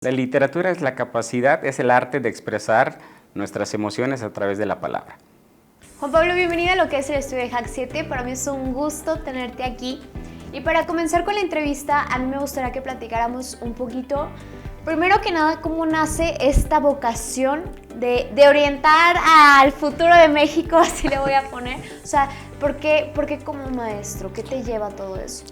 La literatura es la capacidad, es el arte de expresar nuestras emociones a través de la palabra. Juan Pablo, bienvenido a lo que es el estudio de Hack 7. Para mí es un gusto tenerte aquí. Y para comenzar con la entrevista, a mí me gustaría que platicáramos un poquito, primero que nada, cómo nace esta vocación de orientar al futuro de México, así le voy a poner. O sea, ¿por qué como maestro? ¿Qué te lleva a todo eso?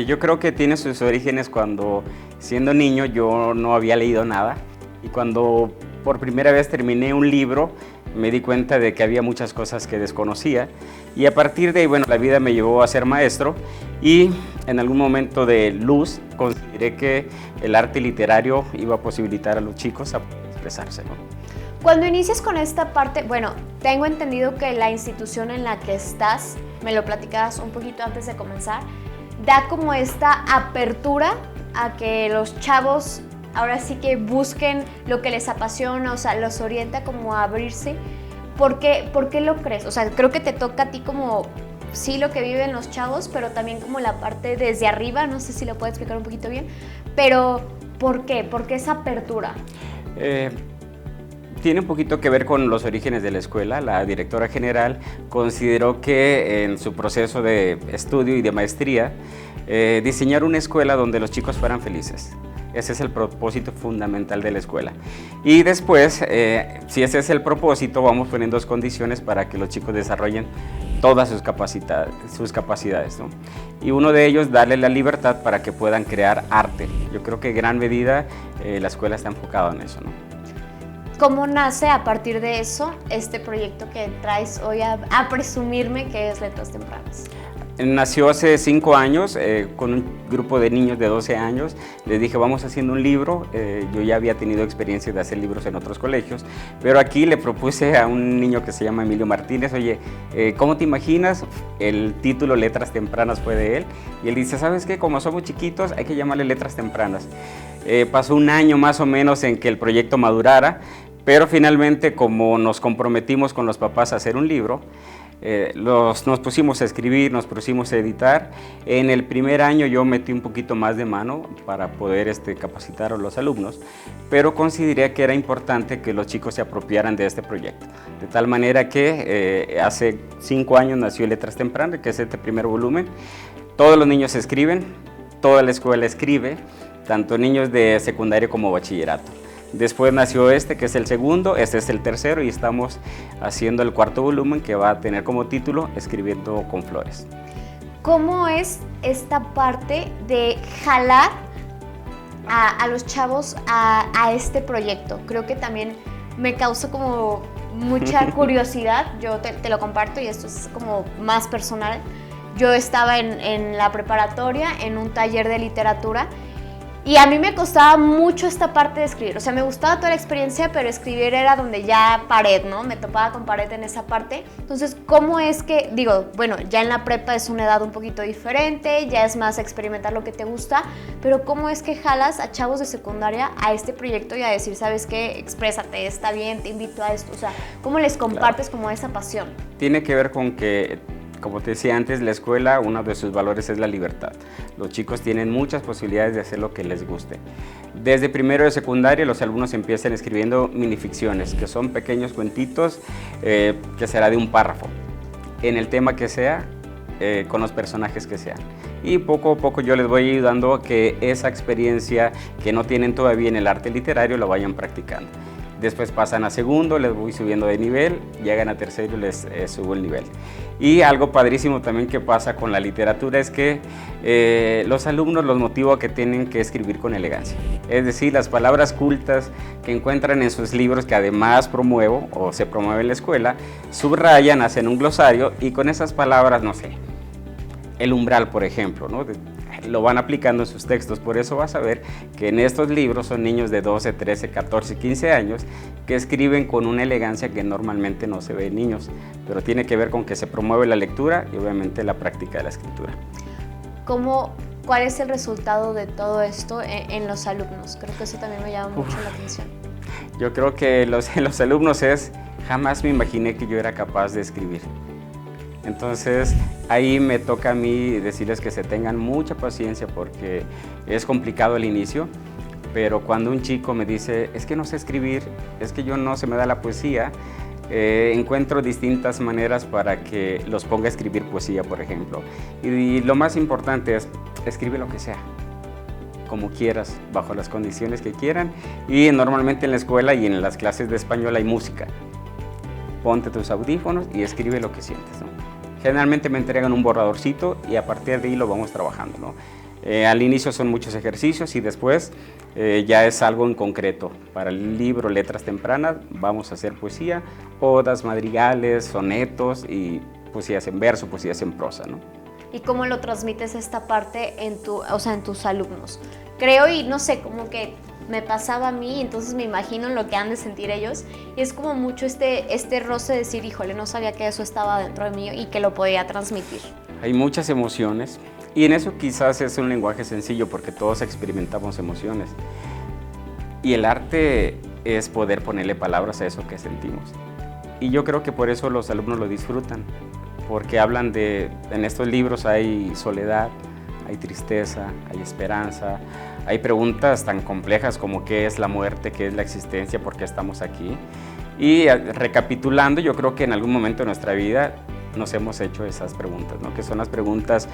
Yo creo que tiene sus orígenes cuando, siendo niño, yo no había leído nada. Y cuando por primera vez terminé un libro, me di cuenta de que había muchas cosas que desconocía. Y a partir de ahí, bueno, la vida me llevó a ser maestro. Y en algún momento de luz, consideré que el arte literario iba a posibilitar a los chicos a poder expresarse, ¿no? Cuando inicias con esta parte, bueno, tengo entendido que la institución en la que estás, me lo platicabas un poquito antes de comenzar, da como esta apertura a que los chavos ahora sí que busquen lo que les apasiona, o sea, los orienta como a abrirse. ¿Por qué lo crees? O sea, creo que te toca a ti como, sí, lo que viven los chavos, pero también como la parte desde arriba, no sé si lo puedes explicar un poquito bien, pero ¿por qué? ¿Por qué esa apertura? Tiene un poquito que ver con los orígenes de la escuela. La directora general consideró que en su proceso de estudio y de maestría, diseñar una escuela donde los chicos fueran felices. Ese es el propósito fundamental de la escuela. Y después, si ese es el propósito, vamos poniendo dos condiciones para que los chicos desarrollen todas sus capacidades, ¿no? Y uno de ellos, darle la libertad para que puedan crear arte. Yo creo que en gran medida la escuela está enfocada en eso, ¿no? ¿Cómo nace a partir de eso este proyecto que traes hoy a presumirme, que es Letras Tempranas? Nació hace 5 años con un grupo de niños de 12 años. Les dije, vamos haciendo un libro. Yo ya había tenido experiencia de hacer libros en otros colegios, pero aquí le propuse a un niño que se llama Emilio Martínez, oye, ¿cómo te imaginas? El título Letras Tempranas fue de él, y él dice, ¿sabes qué? Como somos chiquitos, hay que llamarle Letras Tempranas. Pasó un año más o menos en que el proyecto madurara, pero finalmente, como nos comprometimos con los papás a hacer un libro, nos pusimos a escribir, nos pusimos a editar. En el primer año yo metí un poquito más de mano para poder capacitar a los alumnos, pero consideré que era importante que los chicos se apropiaran de este proyecto. De tal manera que hace 5 años nació Letras Tempranas, que es este primer volumen. Todos los niños escriben, toda la escuela escribe, tanto niños de secundaria como bachillerato. Después nació que es el segundo, este es el tercero, y estamos haciendo el cuarto volumen, que va a tener como título Escribiendo con Flores. ¿Cómo es esta parte de jalar a los chavos a este proyecto? Creo que también me causa como mucha curiosidad. Yo te lo comparto, y esto es como más personal. Yo estaba en la preparatoria, en un taller de literatura, y a mí me costaba mucho esta parte de escribir. O sea, me gustaba toda la experiencia, pero escribir era donde ya pared, ¿no? Me topaba con pared en esa parte. Entonces, ¿cómo es que, digo, bueno, ya en la prepa es una edad un poquito diferente, ya es más experimentar lo que te gusta, pero ¿cómo es que jalas a chavos de secundaria a este proyecto y a decir, ¿sabes qué? Exprésate, está bien, te invito a esto. O sea, ¿cómo les compartes como esa pasión? Tiene que ver con que, como te decía antes, la escuela, uno de sus valores es la libertad. Los chicos tienen muchas posibilidades de hacer lo que les guste. Desde primero de secundaria, los alumnos empiezan escribiendo minificciones, que son pequeños cuentitos que será de un párrafo, en el tema que sea, con los personajes que sean. Y poco a poco yo les voy ayudando a que esa experiencia que no tienen todavía en el arte literario la vayan practicando. Después pasan a segundo, les voy subiendo de nivel, llegan a tercero y les subo el nivel. Y algo padrísimo también que pasa con la literatura es que los alumnos los motivo a que tienen que escribir con elegancia. Es decir, las palabras cultas que encuentran en sus libros, que además promuevo o se promueve en la escuela, subrayan, hacen un glosario, y con esas palabras, no sé, el umbral, por ejemplo, ¿no? Lo van aplicando en sus textos. Por eso vas a ver que en estos libros son niños de 12, 13, 14, 15 años que escriben con una elegancia que normalmente no se ve en niños, pero tiene que ver con que se promueve la lectura y obviamente la práctica de la escritura. ¿Cuál es el resultado de todo esto en los alumnos? Creo que eso también me llama mucho la atención. Yo creo que los alumnos jamás me imaginé que yo era capaz de escribir. Entonces ahí me toca a mí decirles que se tengan mucha paciencia, porque es complicado al inicio, pero cuando un chico me dice, es que no sé escribir, es que yo no se me da la poesía, encuentro distintas maneras para que los ponga a escribir poesía, por ejemplo. Y lo más importante es, escribe lo que sea, como quieras, bajo las condiciones que quieran. Y normalmente en la escuela y en las clases de español hay música. Ponte tus audífonos y escribe lo que sientes, ¿no? Generalmente me entregan un borradorcito y a partir de ahí lo vamos trabajando, ¿no? Al inicio son muchos ejercicios y después ya es algo en concreto. Para el libro Letras Tempranas vamos a hacer poesía, odas, madrigales, sonetos y poesías en verso, poesías en prosa, ¿no? ¿Y cómo lo transmites esta parte en en tus alumnos? Creo, y no sé, como que me pasaba a mí, entonces me imagino lo que han de sentir ellos, y es como mucho este roce de decir, híjole, no sabía que eso estaba dentro de mí y que lo podía transmitir. Hay muchas emociones y en eso quizás es un lenguaje sencillo porque todos experimentamos emociones y el arte es poder ponerle palabras a eso que sentimos, y yo creo que por eso los alumnos lo disfrutan, porque hablan en estos libros hay soledad, hay tristeza, hay esperanza, hay preguntas tan complejas como qué es la muerte, qué es la existencia, por qué estamos aquí. Y recapitulando, yo creo que en algún momento de nuestra vida nos hemos hecho esas preguntas, ¿no? Que son las preguntas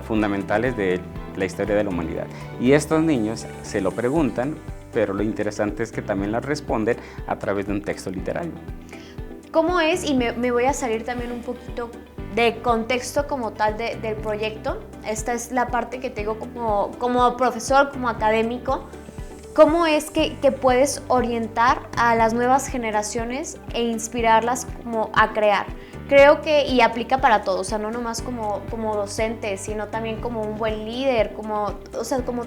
fundamentales de la historia de la humanidad. Y estos niños se lo preguntan, pero lo interesante es que también las responden a través de un texto literario. ¿Cómo es? Y me voy a salir también un poquito de contexto como tal del proyecto. Esta es la parte que te digo como profesor, como académico. ¿Cómo es que puedes orientar a las nuevas generaciones e inspirarlas como a crear? Creo que, y aplica para todos, o sea, no nomás como docente, sino también como un buen líder, como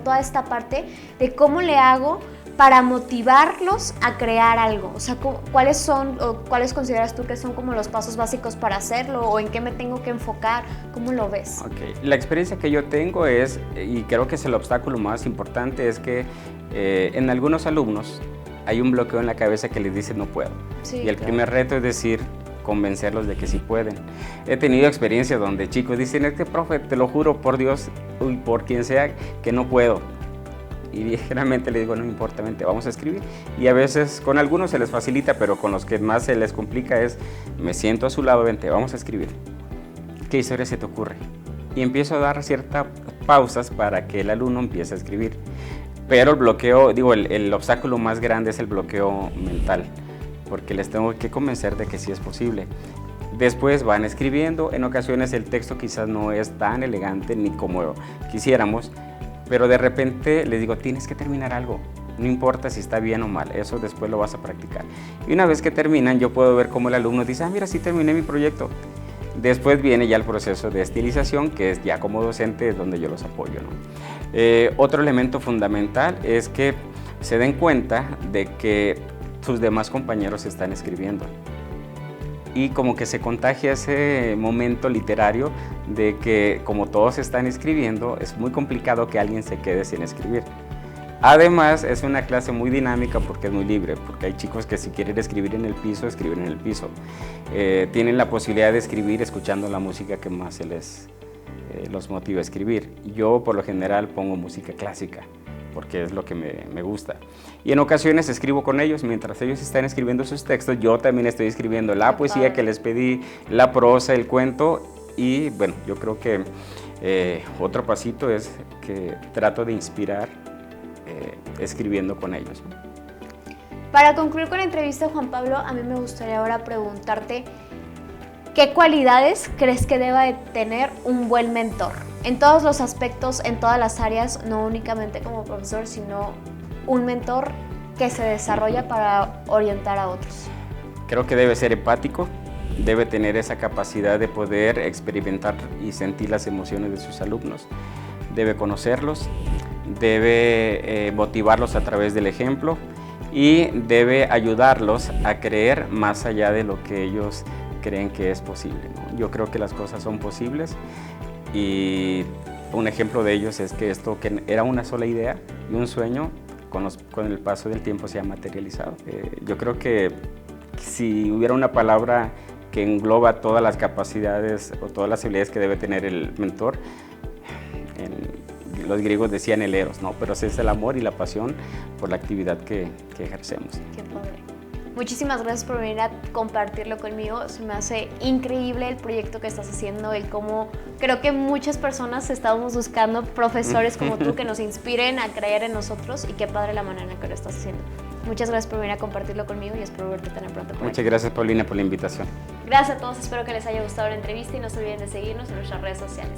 toda esta parte de cómo le hago para motivarlos a crear algo. O sea, ¿cuáles consideras tú que son como los pasos básicos para hacerlo? ¿O en qué me tengo que enfocar? ¿Cómo lo ves? Okay. La experiencia que yo tengo es, y creo que es el obstáculo más importante, es que en algunos alumnos hay un bloqueo en la cabeza que les dice no puedo. Sí, y el primer reto es decir, convencerlos de que sí pueden. He tenido experiencias donde chicos dicen, es que profe, te lo juro por Dios, por quien sea, que no puedo. Y generalmente les digo, no importa, vente, vamos a escribir. Y a veces con algunos se les facilita, pero con los que más se les complica es, me siento a su lado, vente, vamos a escribir. ¿Qué historia se te ocurre? Y empiezo a dar ciertas pausas para que el alumno empiece a escribir. Pero el bloqueo, el obstáculo más grande es el bloqueo mental, porque les tengo que convencer de que sí es posible. Después van escribiendo, en ocasiones el texto quizás no es tan elegante ni como quisiéramos, pero de repente les digo, tienes que terminar algo, no importa si está bien o mal, eso después lo vas a practicar. Y una vez que terminan, yo puedo ver cómo el alumno dice, mira, sí terminé mi proyecto. Después viene ya el proceso de estilización, que es ya como docente, es donde yo los apoyo, ¿no? Otro elemento fundamental es que se den cuenta de que sus demás compañeros están escribiendo. Y como que se contagia ese momento literario de que como todos están escribiendo, es muy complicado que alguien se quede sin escribir. Además, es una clase muy dinámica porque es muy libre, porque hay chicos que si quieren escribir en el piso, escriben en el piso. Tienen la posibilidad de escribir escuchando la música que más los motiva a escribir. Yo por lo general pongo música clásica, porque es lo que me gusta. Y en ocasiones escribo con ellos, mientras ellos están escribiendo sus textos, yo también estoy escribiendo la poesía que les pedí, la prosa, el cuento, y bueno, yo creo que otro pasito es que trato de inspirar escribiendo con ellos. Para concluir con la entrevista, Juan Pablo, a mí me gustaría ahora preguntarte, ¿qué cualidades crees que deba de tener un buen mentor? En todos los aspectos, en todas las áreas, no únicamente como profesor, sino un mentor que se desarrolla para orientar a otros. Creo que debe ser empático, debe tener esa capacidad de poder experimentar y sentir las emociones de sus alumnos, debe conocerlos, debe motivarlos a través del ejemplo y debe ayudarlos a creer más allá de lo que ellos creen que es posible, ¿no? Yo creo que las cosas son posibles y un ejemplo de ellos es que esto que era una sola idea y un sueño, con el paso del tiempo se ha materializado. Yo creo que si hubiera una palabra que engloba todas las capacidades o todas las habilidades que debe tener el mentor, los griegos decían el eros, ¿no? Pero ese es el amor y la pasión por la actividad que ejercemos. Qué padre. Muchísimas gracias por venir a compartirlo conmigo. Se me hace increíble el proyecto que estás haciendo y cómo creo que muchas personas estábamos buscando profesores como tú que nos inspiren a creer en nosotros, y qué padre la manera en que lo estás haciendo. Muchas gracias por venir a compartirlo conmigo y espero verte tan pronto. Muchas gracias, Paulina, por la invitación. Gracias a todos, espero que les haya gustado la entrevista y no se olviden de seguirnos en nuestras redes sociales.